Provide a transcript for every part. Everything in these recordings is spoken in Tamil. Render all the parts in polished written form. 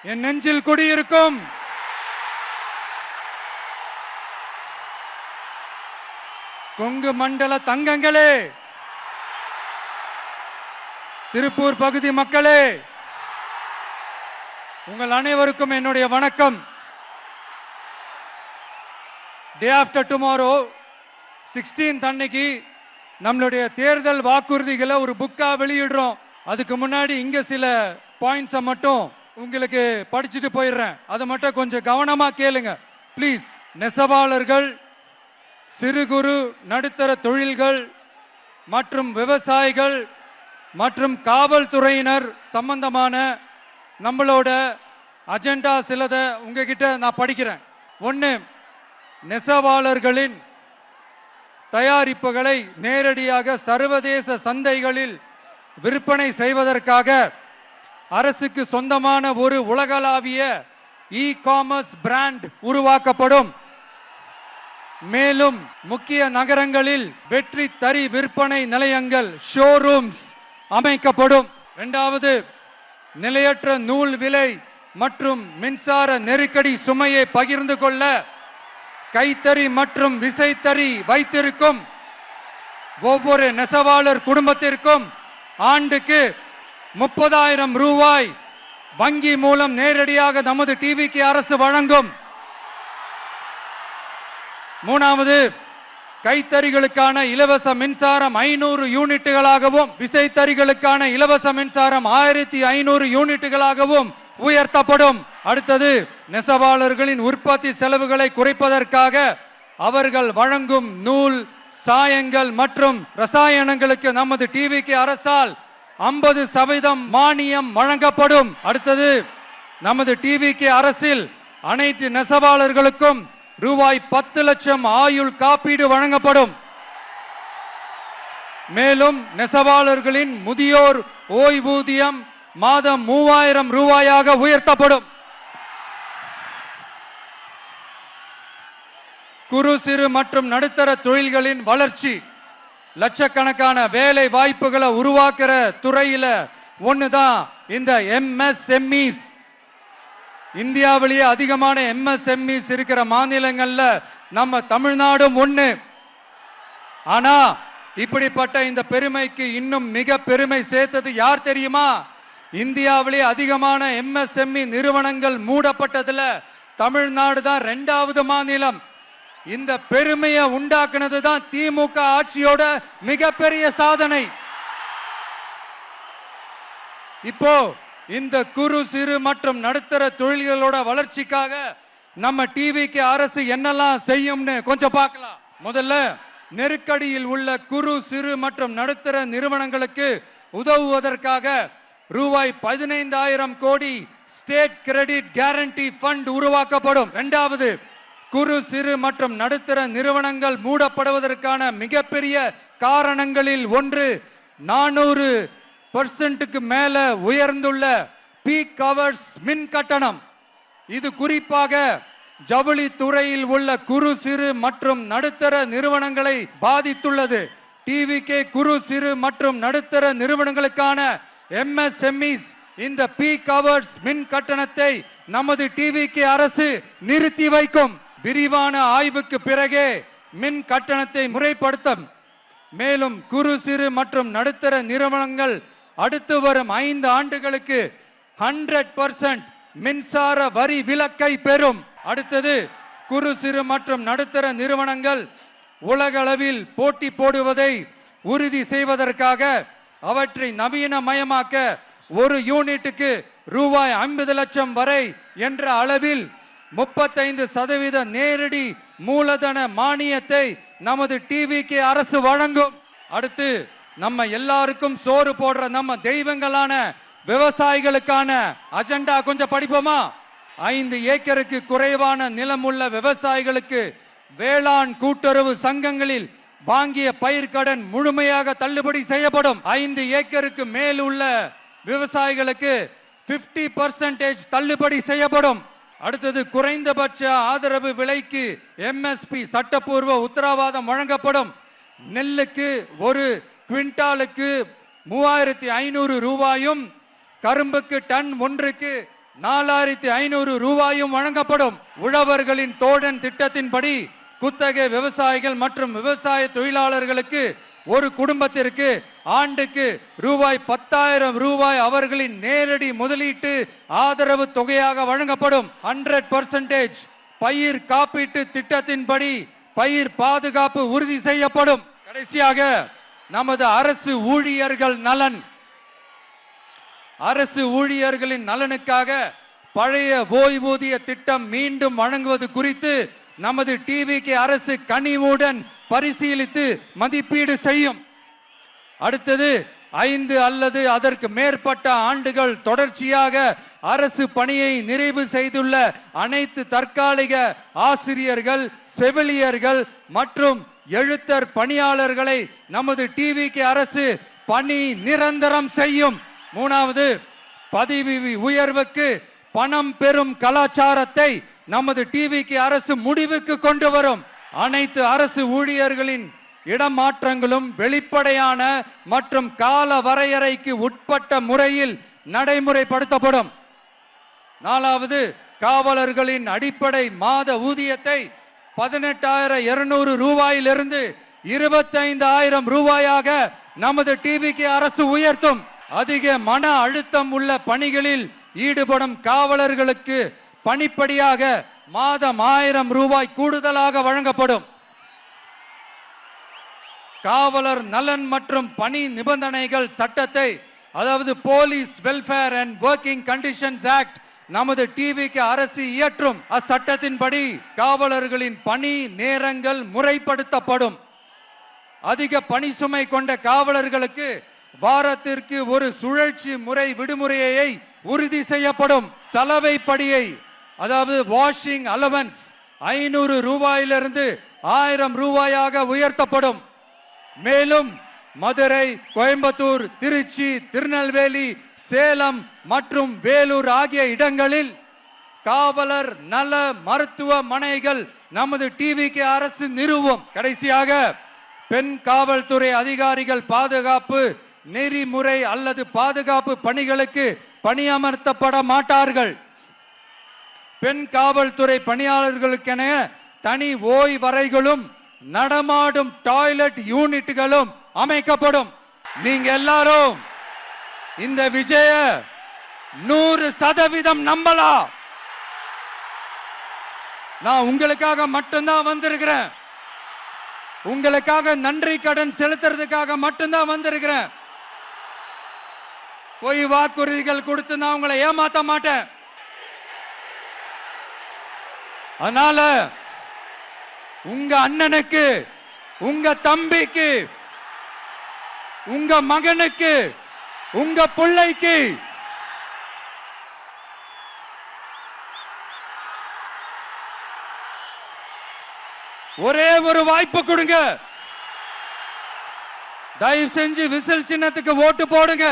என் நெஞ்சில் குடியிருக்கும் கொங்கு மண்டல தங்கங்களே, திருப்பூர் பகுதி மக்களே, உங்கள் அனைவருக்கும் என்னுடைய வணக்கம். டே ஆஃப்டர் டுமாரோ 16th அன்னைக்கு நம்மளுடைய தேர்தல் வாக்குறுதிகளை ஒரு புக்கா வெளியிடுறோம். அதுக்கு முன்னாடி இங்க சில பாயிண்ட்ஸை மட்டும் உங்களுக்கு படிச்சுட்டு போயிடுறேன். அதை மட்டும் கொஞ்சம் கவனமா கேளுங்க ப்ளீஸ். நெசவாளர்கள், சிறு குறு நடுத்தர தொழில்கள் மற்றும் விவசாயிகள் மற்றும் காவல்துறையினர் சம்பந்தமான நம்மளோட அஜெண்டா சிலதை உங்ககிட்ட நான் படிக்கிறேன். ஒன்று, நெசவாளர்களின் தயாரிப்புகளை நேரடியாக சர்வதேச சந்தைகளில் விற்பனை செய்வதற்காக அரசுக்கு சொந்தமான ஒரு உலகளாவிய இ-காமர்ஸ் பிராண்ட் உருவாக்கப்படும். மேலும் முக்கிய நகரங்களில் வெற்றி தறி விற்பனை நிலையங்கள் ஷோரூம்ஸ் அமைக்கப்படும். இரண்டாவது, நிலையற்ற நூல் விலை மற்றும் மின்சார நெருக்கடி சுமையை பகிர்ந்து கொள்ள கைத்தறி மற்றும் விசைத்தறி வைத்திருக்கும் ஒவ்வொரு நெசவாளர் குடும்பத்திற்கும் ஆண்டுக்கு 30,000 ரூபாய் வங்கி மூலம் நேரடியாக நமது டிவிக்கு அரசு வழங்கும். மூணாவது, கைத்தறிகளுக்கான இலவச மின்சாரம் 500 யூனிட்டுகளாகவும் விசைத்தறிகளுக்கான இலவச மின்சாரம் 1500 யூனிட்டுகளாகவும் உயர்த்தப்படும். அடுத்தது, நெசவாளர்களின் உற்பத்தி செலவுகளை குறைப்பதற்காக அவர்கள் வழங்கும் நூல், சாயங்கள் மற்றும் ரசாயனங்களுக்கு நமது டிவிக்கு அரசால் 50% மானியம் வழங்கப்படும். அடுத்தது, நமது டிவிக்கு அரசில் அனைத்து நெசவாளர்களுக்கும் ரூபாய் 10 லட்சம் ஆயுள் காப்பீடு வழங்கப்படும். மேலும் நெசவாளர்களின் முதியோர் ஓய்வூதியம் மாதம் 3000 ரூபாயாக உயர்த்தப்படும். குறு சிறு மற்றும் நடுத்தர தொழில்களின் வளர்ச்சி, லட்சக்கணக்கான வேலை வாய்ப்புகளை உருவாக்குற துறையில ஒண்ணுதான் இந்த MSMEs. இந்தியாவிலேயே அதிகமான MSMEs இருக்கிற மாநிலங்கள்ல நம்ம தமிழ்நாடும் ஒண்ணு. ஆனா இப்படிப்பட்ட இந்த பெருமைக்கு இன்னும் மிக பெருமை சேர்த்தது யார் தெரியுமா? இந்தியாவிலே அதிகமான MSME நிறுவனங்கள் மூடப்பட்டதுல தமிழ்நாடு தான் 2வது மாநிலம். இந்த பெருமையை உண்டாக்குனது தான் திமுக ஆட்சியோட மிகப்பெரிய சாதனை. இப்போ இந்த குறு சிறு மற்றும் நடுத்தர தொழில்களோட வளர்ச்சிக்காக நம்ம டிவிக்கு அரசு என்னெல்லாம் செய்யும்னு கொஞ்சம் பார்க்கலாம். முதல்ல, நெருக்கடியில் உள்ள குறு சிறு மற்றும் நடுத்தர நிறுவனங்களுக்கு உதவுவதற்காக ரூபாய் 15,000 கோடி ஸ்டேட் கிரெடிட் கேரண்டி ஃபண்ட் உருவாக்கப்படும். இரண்டாவது, குறு சிறு மற்றும் நடுத்தர நிறுவனங்கள் மூடப்படுவதற்கான மிகப்பெரிய காரணங்களில் ஒன்று 400% மேல உயர்ந்துள்ள பீக் ஹவர்ஸ் மின் கட்டணம். இது குறிப்பாக ஜவுளி துறையில் உள்ள குறு சிறு மற்றும் நடுத்தர நிறுவனங்களை பாதித்துள்ளது. டிவிகே குறு சிறு மற்றும் நடுத்தர நிறுவனங்களுக்கான MSMEs இந்த பீக் ஹவர்ஸ் மின் கட்டணத்தை நமது டிவிகே அரசு நிறுத்தி வைக்கும். விரிவான ஆய்வுக்கு பிறகே மின் கட்டணத்தை முறைப்படுத்தும். மேலும் குறு சிறு மற்றும் நடுத்தர நிறுவனங்கள் அடுத்து வரும் 5 ஆண்டுகளுக்கு 100% மின்சார வரி விலக்கை பெறும். அடுத்தது, குறு சிறு மற்றும் நடுத்தர நிறுவனங்கள் உலகளவில் போட்டி போடுவதை உறுதி செய்வதற்காக அவற்றை நவீனமயமாக்க ஒரு யூனிட்டுக்கு ரூபாய் 50 லட்சம் வரை என்ற அளவில் 35% நேரடி மூலதன மானியத்தை நமது டிவிக்கு அரசு வழங்கும். அடுத்து, நம்ம எல்லாருக்கும் சோறு போடுற நம்ம தெய்வங்களான விவசாயிகளுக்கான அஜெண்டா கொஞ்சம் படிப்போமா? 5 ஏக்கருக்கு குறைவான நிலம் உள்ள விவசாயிகளுக்கு வேளாண் கூட்டுறவு சங்கங்களில் வாங்கிய பயிர்க்கடன் முழுமையாக தள்ளுபடி செய்யப்படும். 5 ஏக்கருக்கு மேல் உள்ள விவசாயிகளுக்கு 50% தள்ளுபடி செய்யப்படும். அடுத்தது, குறைந்தபட்ச ஆதரவு விலைக்கு MSP சட்டப்பூர்வ உத்தரவாதம் வழங்கப்படும். நெல்லுக்கு ஒரு குவிண்டாலுக்கு 3500 ரூபாயும், கரும்புக்கு டன் ஒன்றுக்கு 4500 ரூபாயும் வழங்கப்படும். உழவர்களின் தோழன் திட்டத்தின்படி குத்தகை விவசாயிகள் மற்றும் விவசாய தொழிலாளர்களுக்கு ஒரு குடும்பத்திற்கு ஆண்டுக்கு ரூபாய் 10,000 அவர்களின் நேரடி முதலீட்டு ஆதரவு தொகையாக வழங்கப்படும். 100% பயிர் காப்பீட்டு திட்டத்தின்படி பயிர் பாதுகாப்பு உறுதி செய்யப்படும். கடைசியாக நமது அரசு ஊழியர்களின் நலனுக்காக பழைய ஓய்வூதிய திட்டம் மீண்டும் வழங்குவது குறித்து நமது டிவிகே அரசு கனிவுடன் பரிசீலித்து மதிப்பீடு செய்யும். அடுத்தது 5 அல்லது அதற்கு மேற்பட்ட ஆண்டுகள் தொடர்ச்சியாக அரசு பணியை நிறைவு செய்துள்ள அனைத்து தற்காலிக ஆசிரியர்கள், செவிலியர்கள் மற்றும் எழுத்தர் பணியாளர்களை நமது டிவிகே அரசு பணி நிரந்தரம் செய்யும். 3வது, பதவி உயர்வுக்கு பணம் பெறும் கலாச்சாரத்தை நமது டிவிகே அரசு முடிவுக்கு கொண்டு வரும். அனைத்து அரசு ஊழியர்களின் இடமாற்றங்களும் வெளிப்படையான மற்றும் கால வரையறைக்கு உட்பட்ட முறையில் நடைமுறைப்படுத்தப்படும். 4வது, காவலர்களின் அடிப்படை மாத ஊதியத்தை 18,200 ரூபாயிலிருந்து 25,000 ரூபாயாக நமது டிவிகே அரசு உயர்த்தும். அதிக மன அழுத்தம் உள்ள பணிகளில் ஈடுபடும் காவலர்களுக்கு பணிப்படியாக மாதம் 1000 ரூபாய் கூடுதலாக வழங்கப்படும். காவலர் நலன் மற்றும் பணி நிபந்தனைகள் சட்டத்தை, அதாவது police welfare and working conditions act, நமது டிவிகே அரசு இயற்றும். அச்சட்டத்தின்படி காவலர்களின் பணி நேரங்கள் முறைப்படுத்தப்படும். அதிக பணி சுமை கொண்ட காவலர்களுக்கு வாரத்திற்கு ஒரு சுழற்சி முறை விடுமுறையை உறுதி செய்யப்படும். சலவைப்படியை, அதாவது வாஷிங் அலவன்ஸ் 500 ரூபாயிலிருந்து 1000 ரூபாயாக உயர்த்தப்படும். மேலும் மதுரை, கோயம்புத்தூர், திருச்சி, திருநெல்வேலி, சேலம் மற்றும் வேலூர் ஆகிய இடங்களில் காவலர் நல மருத்துவமனைகள் நமது டிவிகே அரசு நிறுவும். கடைசியாக பெண் காவல்துறை அதிகாரிகள் பாதுகாப்பு நெறிமுறை அல்லது பாதுகாப்பு பணிகளுக்கு பணியமர்த்தப்பட மாட்டார்கள். பெண் காவல்துறை பணியாளர்களுக்கென தனி ஓய்வறைகளும் நடமாடும் டாய்லெட் யூனிட்டுகளும் அமைக்கப்படும். நீங்க எல்லாரும் இந்த விஜய 100% நம்பலாம். நான் உங்களுக்காக மட்டும்தான் வந்திருக்கிறேன். உங்களுக்காக நன்றி கடன் செலுத்துறதுக்காக மட்டும்தான் வந்திருக்கிறேன். போய் வாக்குறுதிகள் கொடுத்து நான் உங்களை ஏமாத்த மாட்டேன். அதனால உங்க அண்ணனுக்கு, உங்க தம்பிக்கு, உங்க மகனுக்கு, உங்க பிள்ளைக்கு ஒரே ஒரு வாய்ப்பு கொடுங்க. தயவு செஞ்சு விசில் சின்னத்துக்கு ஓட்டு போடுங்க.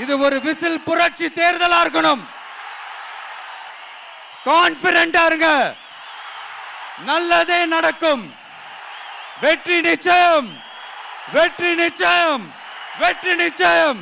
இது ஒரு விசில் புரட்சி தேர்தலா இருக்கணும். கான்பிடென்டா இருங்க. நல்லதே நடக்கும். வெற்றி நிச்சயம், வெற்றி நிச்சயம், வெற்றி நிச்சயம்.